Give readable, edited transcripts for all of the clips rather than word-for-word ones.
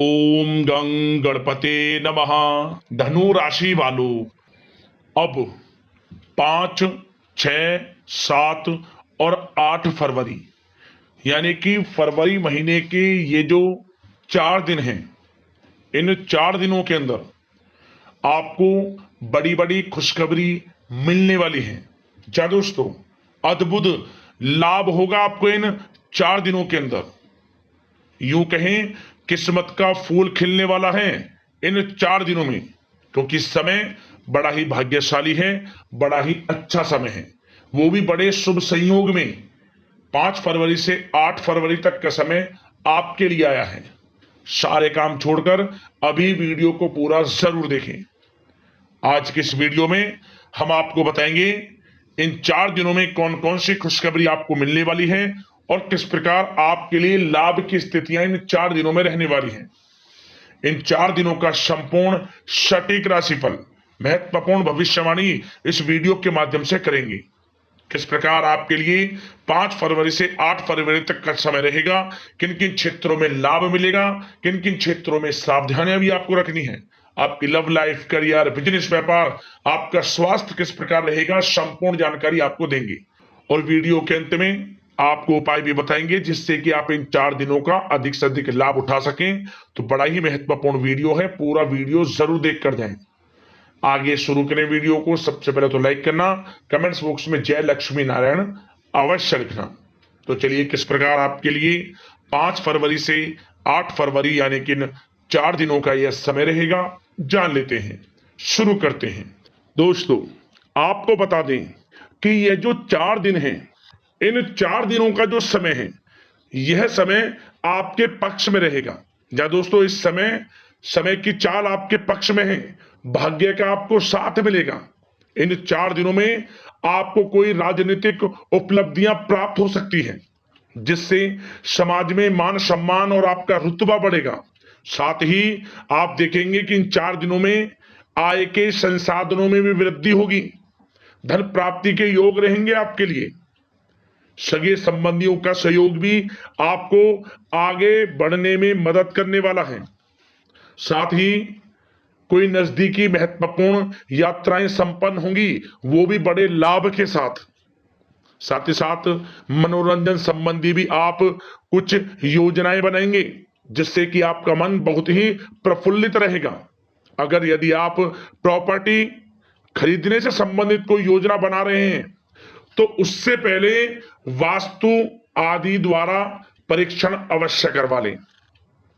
ओम गं गणपते नमः। धनु राशि वालों, अब 5, 6, 7 और 8 फरवरी यानी कि फरवरी महीने के ये जो 4 दिन हैं, इन 4 दिनों के अंदर आपको बड़ी बड़ी खुशखबरी मिलने वाली है। क्या दोस्तों, अद्भुत लाभ होगा आपको इन 4 दिनों के अंदर। यूं कहें, किस्मत का फूल खिलने वाला है इन 4 दिनों में, क्योंकि समय बड़ा ही भाग्यशाली है, बड़ा ही अच्छा समय है, वो भी बड़े शुभ संयोग में। 5 फरवरी से 8 फरवरी तक का समय आपके लिए आया है। सारे काम छोड़कर अभी वीडियो को पूरा जरूर देखें। आज के इस वीडियो में हम आपको बताएंगे इन 4 दिनों में कौन कौन सी खुशखबरी आपको मिलने वाली है और किस प्रकार आपके लिए लाभ की स्थितियां इन 4 दिनों में रहने वाली हैं। इन 4 दिनों का संपूर्ण सटीक राशिफल, महत्वपूर्ण भविष्यवाणी इस वीडियो के माध्यम से करेंगे। किस प्रकार आपके लिए 5 फरवरी से 8 फरवरी तक का समय रहेगा, किन किन क्षेत्रों में लाभ मिलेगा, किन किन क्षेत्रों में सावधानियां भी आपको रखनी है, आपकी लव लाइफ, करियर, बिजनेस, व्यापार, आपका स्वास्थ्य किस प्रकार रहेगा, संपूर्ण जानकारी आपको देंगे। और वीडियो के अंत में आपको उपाय भी बताएंगे जिससे कि आप इन 4 दिनों का अधिक से अधिक लाभ उठा सकें। तो बड़ा ही महत्वपूर्ण वीडियो है, पूरा वीडियो जरूर देख कर जाएं। आगे शुरू करें वीडियो को। सबसे पहले तो लाइक करना, कमेंट्स बॉक्स में जय लक्ष्मी नारायण अवश्य लिखना। तो चलिए, किस प्रकार आपके लिए 5 फरवरी से 8 फरवरी यानी कि 4 दिनों का यह समय रहेगा, जान लेते हैं। शुरू करते हैं। दोस्तों, आपको बता दें कि यह जो 4 दिन हैं, इन 4 दिनों का जो समय है, यह समय आपके पक्ष में रहेगा। या दोस्तों, इस समय समय की चाल आपके पक्ष में है, भाग्य का आपको साथ मिलेगा। इन 4 दिनों में आपको कोई राजनीतिक उपलब्धियां प्राप्त हो सकती हैं, जिससे समाज में मान सम्मान और आपका रुतबा बढ़ेगा। साथ ही आप देखेंगे कि इन 4 दिनों में आय के संसाधनों में भी वृद्धि होगी, धन प्राप्ति के योग रहेंगे आपके लिए। सगे संबंधियों का सहयोग भी आपको आगे बढ़ने में मदद करने वाला है। साथ ही कोई नजदीकी महत्वपूर्ण यात्राएं संपन्न होंगी, वो भी बड़े लाभ के साथ। साथ ही साथ मनोरंजन संबंधी भी आप कुछ योजनाएं बनाएंगे, जिससे कि आपका मन बहुत ही प्रफुल्लित रहेगा। अगर यदि आप प्रॉपर्टी खरीदने से संबंधित कोई योजना बना रहे हैं, तो उससे पहले वास्तु आदि द्वारा परीक्षण अवश्य करवा लें।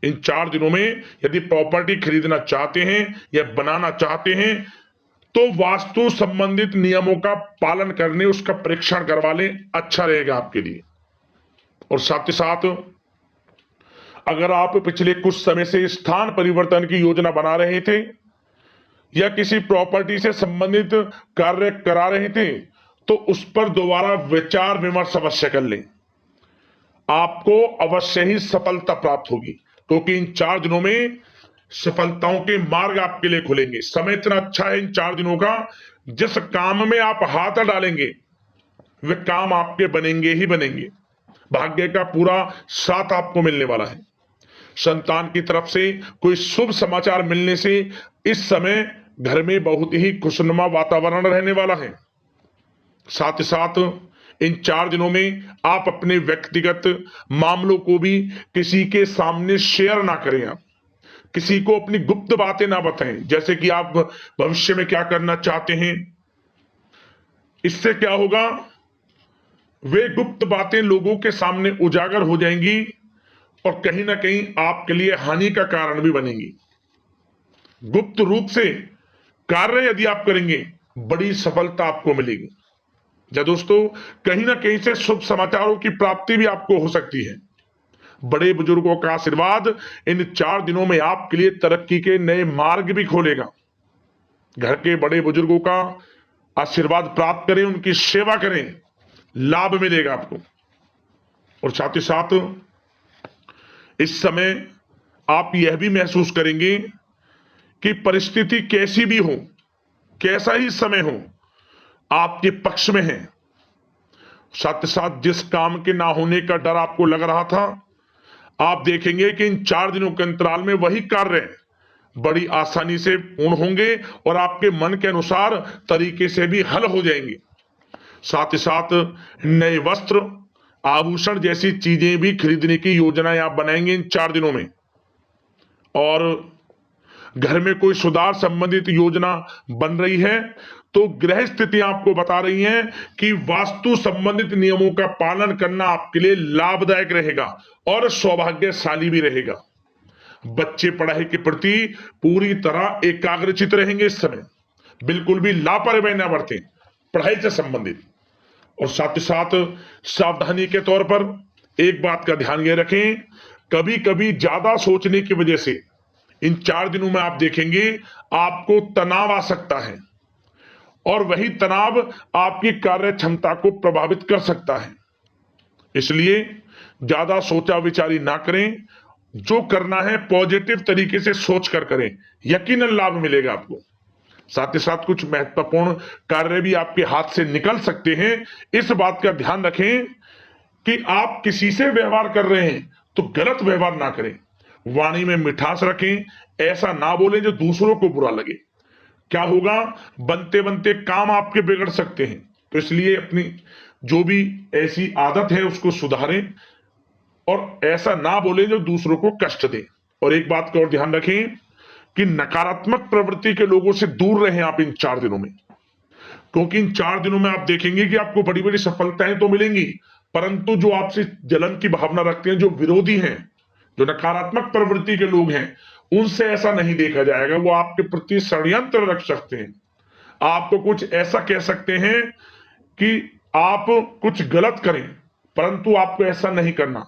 इन 4 दिनों में यदि प्रॉपर्टी खरीदना चाहते हैं या बनाना चाहते हैं, तो वास्तु संबंधित नियमों का पालन करने उसका परीक्षण करवा लें, अच्छा रहेगा आपके लिए। और साथ ही साथ अगर आप पिछले कुछ समय से स्थान परिवर्तन की योजना बना रहे थे या किसी प्रॉपर्टी से संबंधित कार्य करा रहे थे, तो उस पर दोबारा विचार विमर्श अवश्य कर लें। आपको अवश्य ही सफलता प्राप्त होगी, क्योंकि इन 4 दिनों में सफलताओं के मार्ग आपके लिए खुलेंगे। समय इतना अच्छा है इन 4 दिनों का, जिस काम में आप हाथ डालेंगे वे काम आपके बनेंगे ही बनेंगे। भाग्य का पूरा साथ आपको मिलने वाला है। संतान की तरफ से कोई शुभ समाचार मिलने से इस समय घर में बहुत ही खुशनुमा वातावरण रहने वाला है। साथ ही साथ इन 4 दिनों में आप अपने व्यक्तिगत मामलों को भी किसी के सामने शेयर ना करें। आप किसी को अपनी गुप्त बातें ना बताएं, जैसे कि आप भविष्य में क्या करना चाहते हैं। इससे क्या होगा, वे गुप्त बातें लोगों के सामने उजागर हो जाएंगी और कहीं ना कहीं आपके लिए हानि का कारण भी बनेंगी। गुप्त रूप से कार्य यदि आप करेंगे, बड़ी सफलता आपको मिलेगी। या दोस्तों, कहीं ना कहीं से शुभ समाचारों की प्राप्ति भी आपको हो सकती है। बड़े बुजुर्गों का आशीर्वाद इन 4 दिनों में आपके लिए तरक्की के नए मार्ग भी खोलेगा। घर के बड़े बुजुर्गों का आशीर्वाद प्राप्त करें, उनकी सेवा करें, लाभ मिलेगा आपको। और साथ ही साथ इस समय आप यह भी महसूस करेंगे कि परिस्थिति कैसी भी हो, कैसा ही समय हो, आपके पक्ष में है। साथ ही साथ जिस काम के ना होने का डर आपको लग रहा था, आप देखेंगे कि इन 4 दिनों के अंतराल में वही कार्य बड़ी आसानी से पूर्ण होंगे और आपके मन के अनुसार तरीके से भी हल हो जाएंगे। साथ ही साथ नए वस्त्र, आभूषण जैसी चीजें भी खरीदने की योजनाएं आप बनाएंगे इन 4 दिनों में। और घर में कोई सुधार संबंधित योजना बन रही है तो गृह स्थिति आपको बता रही है कि वास्तु संबंधित नियमों का पालन करना आपके लिए लाभदायक रहेगा और सौभाग्यशाली भी रहेगा। बच्चे पढ़ाई के प्रति पूरी तरह एकाग्रचित रहेंगे इस समय, बिल्कुल भी लापरवाही न बरतें पढ़ाई से संबंधित। और साथ ही साथ सावधानी के तौर पर एक बात का ध्यान ये रखें, कभी कभी ज्यादा सोचने की वजह से इन 4 दिनों में आप देखेंगे आपको तनाव आ सकता है और वही तनाव आपकी कार्य क्षमता को प्रभावित कर सकता है। इसलिए ज्यादा सोचा विचारी ना करें, जो करना है पॉजिटिव तरीके से सोच कर करें, यकीनन लाभ मिलेगा आपको। साथ ही साथ कुछ महत्वपूर्ण कार्य भी आपके हाथ से निकल सकते हैं। इस बात का ध्यान रखें कि आप किसी से व्यवहार कर रहे हैं तो गलत व्यवहार ना करें, वाणी में मिठास रखें, ऐसा ना बोलें जो दूसरों को बुरा लगे। क्या होगा, बनते बनते काम आपके बिगड़ सकते हैं। तो इसलिए अपनी जो भी ऐसी आदत है उसको सुधारें और ऐसा ना बोलें जो दूसरों को कष्ट दे। और एक बात का और ध्यान रखें कि नकारात्मक प्रवृत्ति के लोगों से दूर रहें आप इन 4 दिनों में, क्योंकि इन 4 दिनों में आप देखेंगे कि आपको बड़ी बड़ी सफलताएं तो मिलेंगी, परंतु जो आपसे जलन की भावना रखते हैं, जो विरोधी हैं, जो नकारात्मक प्रवृत्ति के लोग हैं, उनसे ऐसा नहीं देखा जाएगा। वो आपके प्रति षड्यंत्र रख सकते हैं, आपको कुछ ऐसा कह सकते हैं कि आप कुछ गलत करें, परंतु आपको ऐसा नहीं करना।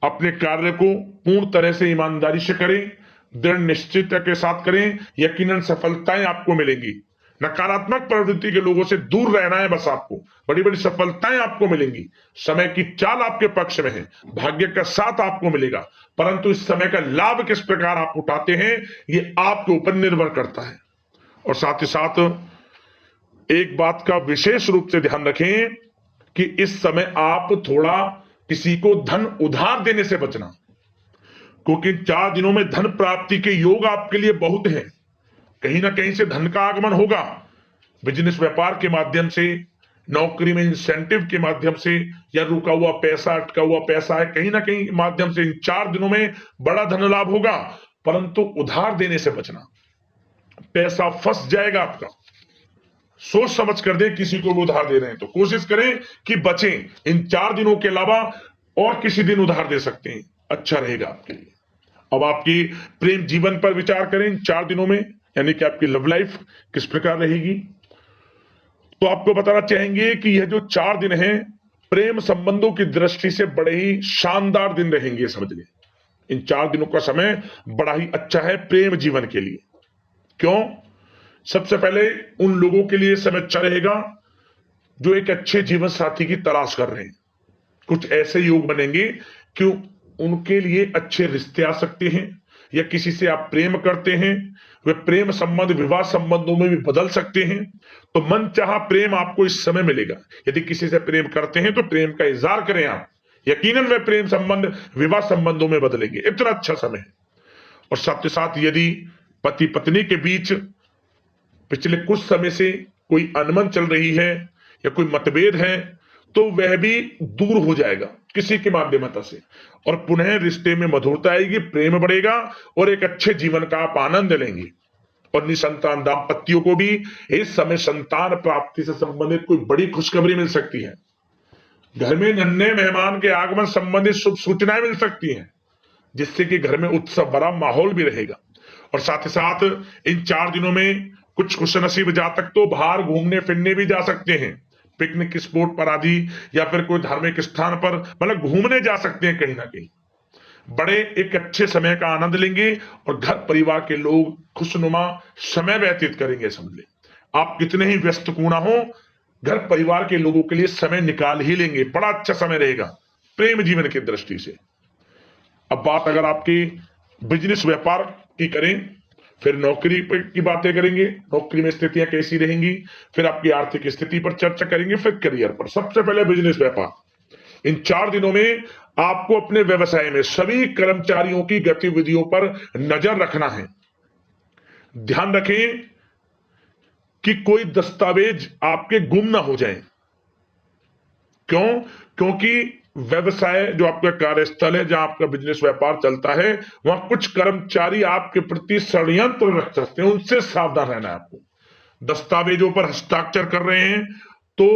अपने कार्य को पूर्ण तरह से ईमानदारी से करें, दृढ़ निश्चितता के साथ करें, यकीनन सफलताएं आपको मिलेंगी। नकारात्मक प्रवृत्ति के लोगों से दूर रहना है बस, आपको बड़ी बड़ी सफलताएं आपको मिलेंगी। समय की चाल आपके पक्ष में है, भाग्य का साथ आपको मिलेगा, परंतु इस समय का लाभ किस प्रकार आप उठाते हैं ये आपके ऊपर निर्भर करता है। और साथ ही साथ एक बात का विशेष रूप से ध्यान रखें कि इस समय आप थोड़ा किसी को धन उधार देने से बचना, क्योंकि 4 दिनों में धन प्राप्ति के योग आपके लिए बहुत हैं। कहीं ना कहीं से धन का आगमन होगा, बिजनेस व्यापार के माध्यम से, नौकरी में इंसेंटिव के माध्यम से, या रुका हुआ पैसा, अटका हुआ पैसा है, कहीं ना कहीं माध्यम से इन 4 दिनों में बड़ा धन लाभ होगा। परंतु उधार देने से बचना, पैसा फंस जाएगा आपका। सोच समझ कर दें, किसी को भी उधार दे रहे हैं तो कोशिश करें कि बचें। इन 4 दिनों के अलावा और किसी दिन उधार दे सकते हैं, अच्छा रहेगा आपके लिए। अब आपकी प्रेम जीवन पर विचार करें इन 4 दिनों में, यानी कि आपकी लव लाइफ किस प्रकार रहेगी। तो आपको बताना चाहेंगे कि यह जो 4 दिन हैं प्रेम संबंधों की दृष्टि से बड़े ही शानदार दिन रहेंगे, समझ लें। इन 4 दिनों का समय बड़ा ही अच्छा है प्रेम जीवन के लिए। क्यों? सबसे पहले उन लोगों के लिए समय अच्छा रहेगा जो एक अच्छे जीवन साथी की तलाश कर रहे हैं। कुछ ऐसे योग बनेंगे कि उनके लिए अच्छे रिश्ते आ सकते हैं, या किसी से आप प्रेम करते हैं, वे प्रेम संबंध विवाह संबंधों में भी बदल सकते हैं। तो मन चाहा प्रेम आपको इस समय मिलेगा। यदि किसी से प्रेम करते हैं तो प्रेम का इजहार करें आप, यकीनन वे प्रेम संबंध विवाह संबंधों में बदलेंगे। इतना अच्छा समय है। और साथ ही साथ यदि पति पत्नी के बीच पिछले कुछ समय से कोई अनबन चल रही है या कोई मतभेद है तो वह भी दूर हो जाएगा किसी के माध्यमता से, और पुनः रिश्ते में मधुरता आएगी, प्रेम बढ़ेगा और एक अच्छे जीवन का आप आनंद लेंगे। और निसंतान दाम्पत्यों को भी इस समय संतान प्राप्ति से संबंधित कोई बड़ी खुशखबरी मिल सकती है। घर में नन्हे मेहमान के आगमन संबंधित शुभ सूचनाएं मिल सकती हैं, जिससे कि घर में उत्सव भरा माहौल भी रहेगा। और साथ ही साथ इन 4 दिनों में कुछ खुशनसीब जातक तो बाहर घूमने फिरने भी जा सकते हैं, पिकनिक स्पॉट पर आदि, या फिर कोई धार्मिक स्थान पर, मतलब घूमने जा सकते हैं कहीं ना कहीं। बड़े एक अच्छे समय का आनंद लेंगे और घर परिवार के लोग खुशनुमा समय व्यतीत करेंगे। समझ ले, आप कितने ही व्यस्त क्यों ना हो, घर परिवार के लोगों के लिए समय निकाल ही लेंगे। बड़ा अच्छा समय रहेगा प्रेम जीवन की दृष्टि से। अब बात अगर आपकी बिजनेस व्यापार की करें, फिर नौकरी की बातें करेंगे, नौकरी में स्थितियां कैसी रहेंगी, फिर आपकी आर्थिक स्थिति पर चर्चा करेंगे, फिर करियर पर। सबसे पहले बिजनेस व्यापार। इन 4 दिनों में आपको अपने व्यवसाय में सभी कर्मचारियों की गतिविधियों पर नजर रखना है। ध्यान रखें कि कोई दस्तावेज आपके गुम ना हो जाए। क्यों? क्योंकि व्यवसाय जो आपका कार्यस्थल है, जहां आपका बिजनेस व्यापार चलता है, वहां कुछ कर्मचारी आपके प्रति षड्यंत्र रच सकते हैं, उनसे सावधान रहना है आपको। दस्तावेजों पर हस्ताक्षर कर रहे हैं तो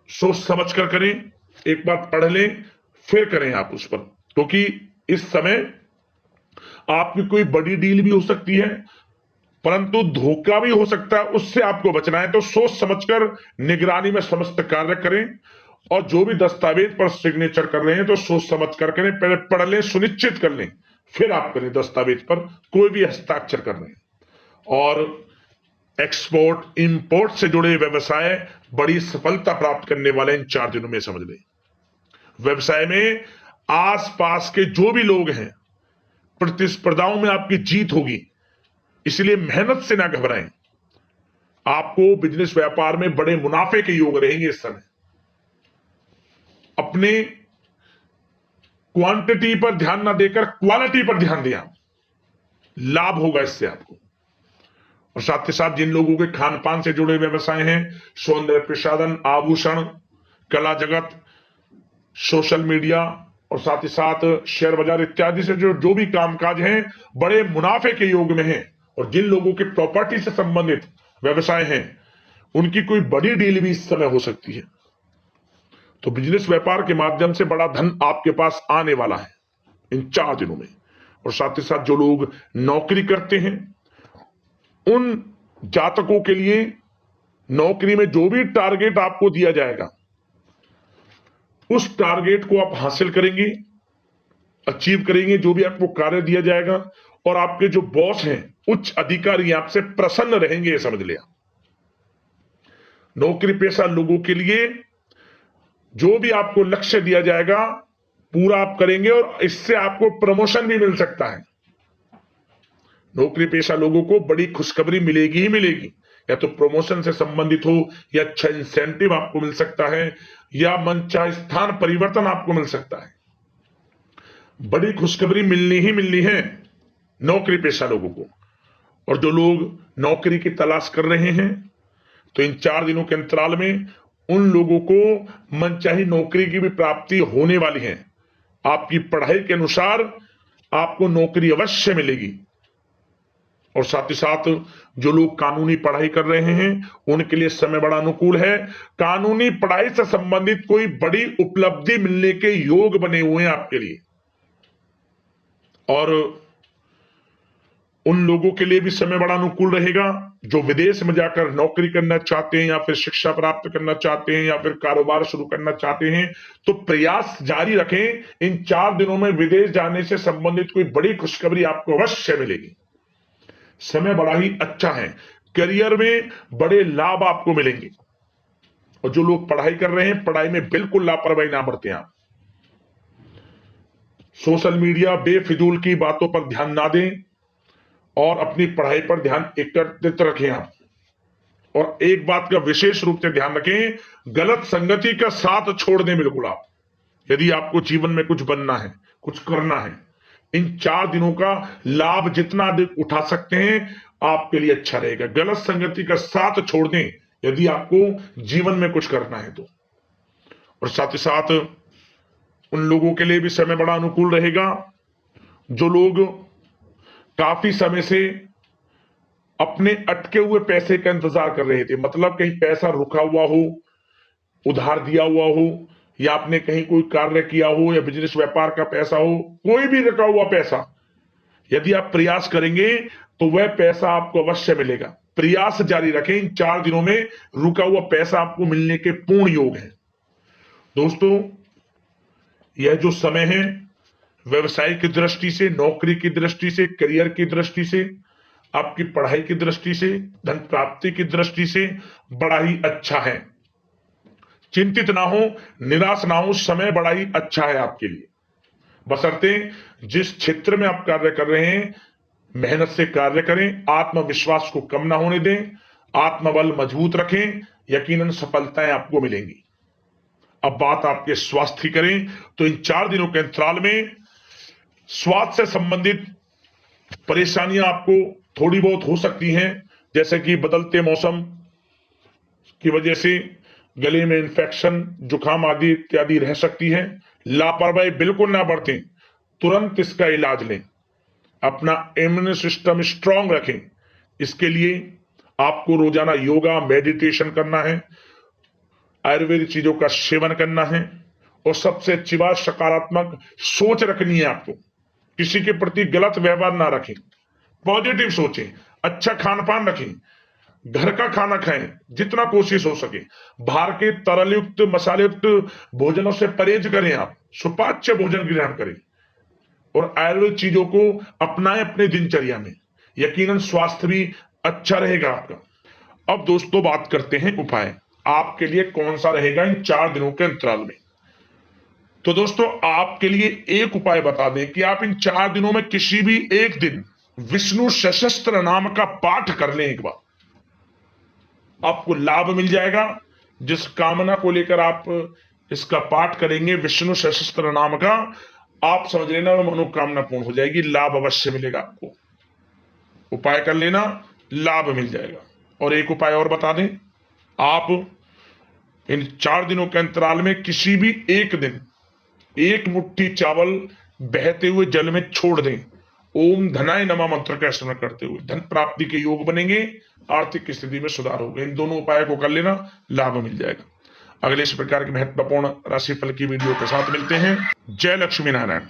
सोच समझ कर करें, एक बार पढ़ लें फिर करें आप उस पर, क्योंकि इस समय आपकी कोई बड़ी डील भी हो सकती है, परंतु धोखा भी हो सकता है, उससे आपको बचना है। तो सोच समझकर निगरानी में समस्त कार्य करें, और जो भी दस्तावेज पर सिग्नेचर कर रहे हैं तो सोच समझ कर करें, पहले पढ़ लें, सुनिश्चित कर लें, फिर आप करें दस्तावेज पर कोई भी हस्ताक्षर कर रहे हैं। और एक्सपोर्ट इंपोर्ट से जुड़े व्यवसाय बड़ी सफलता प्राप्त करने वाले इन 4 दिनों में, समझ लें। व्यवसाय में आसपास के जो भी लोग हैं, प्रतिस्पर्धाओं में आपकी जीत होगी, इसलिए मेहनत से ना घबराएं। आपको बिजनेस व्यापार में बड़े मुनाफे के योग रहेंगे इस समय। अपने क्वांटिटी पर ध्यान ना देकर क्वालिटी पर ध्यान दिया, लाभ होगा इससे आपको। और साथ ही साथ जिन लोगों के खान पान से जुड़े व्यवसाय हैं, सौंदर्य प्रसाधन, आभूषण, कला जगत, सोशल मीडिया और साथ ही साथ शेयर बाजार इत्यादि से जो भी कामकाज हैं, बड़े मुनाफे के योग में हैं। और जिन लोगों के प्रॉपर्टी से संबंधित व्यवसाय हैं, उनकी कोई बड़ी डील भी इस समय हो सकती है। तो बिजनेस व्यापार के माध्यम से बड़ा धन आपके पास आने वाला है इन 4 दिनों में। और साथ ही साथ जो लोग नौकरी करते हैं, उन जातकों के लिए नौकरी में जो भी टारगेट आपको दिया जाएगा, उस टारगेट को आप हासिल करेंगे, अचीव करेंगे, जो भी आपको कार्य दिया जाएगा। और आपके जो बॉस हैं, उच्च अधिकारी, आपसे प्रसन्न रहेंगे, ये समझ लिया। नौकरी पेशा लोगों के लिए जो भी आपको लक्ष्य दिया जाएगा, पूरा आप करेंगे, और इससे आपको प्रमोशन भी मिल सकता है। नौकरी पेशा लोगों को बड़ी खुशखबरी मिलेगी ही मिलेगी, या तो प्रमोशन से संबंधित हो, या अच्छा इंसेंटिव आपको मिल सकता है, या मनचाहे स्थान परिवर्तन आपको मिल सकता है। बड़ी खुशखबरी मिलनी ही मिलनी है नौकरी पेशा लोगों को। और जो लोग नौकरी की तलाश कर रहे हैं, तो इन 4 दिनों के अंतराल में उन लोगों को मनचाही नौकरी की भी प्राप्ति होने वाली है। आपकी पढ़ाई के अनुसार आपको नौकरी अवश्य मिलेगी। और साथ ही साथ जो लोग कानूनी पढ़ाई कर रहे हैं, उनके लिए समय बड़ा अनुकूल है। कानूनी पढ़ाई से संबंधित कोई बड़ी उपलब्धि मिलने के योग बने हुए हैं आपके लिए। और उन लोगों के लिए भी समय बड़ा अनुकूल रहेगा जो विदेश में जाकर नौकरी करना चाहते हैं, या फिर शिक्षा प्राप्त करना चाहते हैं, या फिर कारोबार शुरू करना चाहते हैं। तो प्रयास जारी रखें। इन 4 दिनों में विदेश जाने से संबंधित कोई बड़ी खुशखबरी आपको अवश्य मिलेगी। समय बड़ा ही अच्छा है, करियर में बड़े लाभ आपको मिलेंगे। और जो लोग पढ़ाई कर रहे हैं, पढ़ाई में बिल्कुल लापरवाही ना बरतें आप। सोशल मीडिया बेफिजूल की बातों पर ध्यान ना दें, और अपनी पढ़ाई पर ध्यान एकत्रित रखें आप। और एक बात का विशेष रूप से ध्यान रखें, गलत संगति का साथ छोड़ दें बिल्कुल आप, यदि आपको जीवन में कुछ बनना है, कुछ करना है। इन 4 दिनों का लाभ जितना अधिक उठा सकते हैं, आपके लिए अच्छा रहेगा। गलत संगति का साथ छोड़ दें यदि आपको जीवन में कुछ करना है तो। और साथ ही साथ उन लोगों के लिए भी समय बड़ा अनुकूल रहेगा जो लोग काफी समय से अपने अटके हुए पैसे का इंतजार कर रहे थे। मतलब कहीं पैसा रुका हुआ हो, उधार दिया हुआ हो, या आपने कहीं कोई कार्य किया हो, या बिजनेस व्यापार का पैसा हो, कोई भी रुका हुआ पैसा, यदि आप प्रयास करेंगे तो वह पैसा आपको अवश्य मिलेगा। प्रयास जारी रखें। इन 4 दिनों में रुका हुआ पैसा आपको मिलने के पूर्ण योग है। दोस्तों, यह जो समय है, व्यवसाय की दृष्टि से, नौकरी की दृष्टि से, करियर की दृष्टि से, आपकी पढ़ाई की दृष्टि से, धन प्राप्ति की दृष्टि से बड़ा ही अच्छा है। चिंतित ना हो, निराश ना हो, समय बड़ा ही अच्छा है आपके लिए। बशर्ते जिस क्षेत्र में आप कार्य कर रहे हैं, मेहनत से कार्य करें, आत्मविश्वास को कम ना होने दें, आत्मबल मजबूत रखें, यकीनन सफलताएं आपको मिलेंगी। अब बात आपके स्वास्थ्य की करें तो इन 4 दिनों के अंतराल में स्वास्थ्य से संबंधित परेशानियां आपको थोड़ी बहुत हो सकती हैं, जैसे कि बदलते मौसम की वजह से गले में इंफेक्शन, जुकाम आदि इत्यादि रह सकती है। लापरवाही बिल्कुल ना बरतें, तुरंत इसका इलाज लें, अपना इम्यून सिस्टम स्ट्रांग रखें। इसके लिए आपको रोजाना योगा, मेडिटेशन करना है, आयुर्वेदिक चीजों का सेवन करना है और सबसे अच्छी बात सकारात्मक सोच रखनी है। आपको किसी के प्रति गलत व्यवहार ना रखें, पॉजिटिव सोचें, अच्छा खान पान रखें, घर का खाना खाएं जितना कोशिश हो सके, बाहर के तरल युक्त मसाले युक्त भोजनों से परहेज करें, आप सुपाच्य भोजन ग्रहण करें और आयुर्वेद चीजों को अपनाएं अपने दिनचर्या में। यकीनन स्वास्थ्य भी अच्छा रहेगा आपका। अब दोस्तों बात करते हैं उपाय, आपके लिए कौन सा रहेगा इन 4 दिनों के अंतराल में। तो दोस्तों आपके लिए एक उपाय बता दें कि आप इन 4 दिनों में किसी भी एक दिन विष्णु सहस्त्र नाम का पाठ कर लें एक बार, आपको लाभ मिल जाएगा। जिस कामना को लेकर आप इसका पाठ करेंगे विष्णु सहस्त्र नाम का, आप समझ लेना मनोकामना पूर्ण हो जाएगी, लाभ अवश्य मिलेगा आपको। उपाय कर लेना, लाभ मिल जाएगा। और एक उपाय और बता दें, आप इन 4 दिनों के अंतराल में किसी भी एक दिन 1 मुट्ठी चावल बहते हुए जल में छोड़ दें, ओम धनाय नमः मंत्र का स्मरण करते हुए धन प्राप्ति के योग बनेंगे, आर्थिक स्थिति में सुधार होगा। इन दोनों उपायों को कर लेना, लाभ मिल जाएगा। अगले इस प्रकार के महत्वपूर्ण राशिफल की वीडियो के साथ मिलते हैं। जय लक्ष्मी नारायण।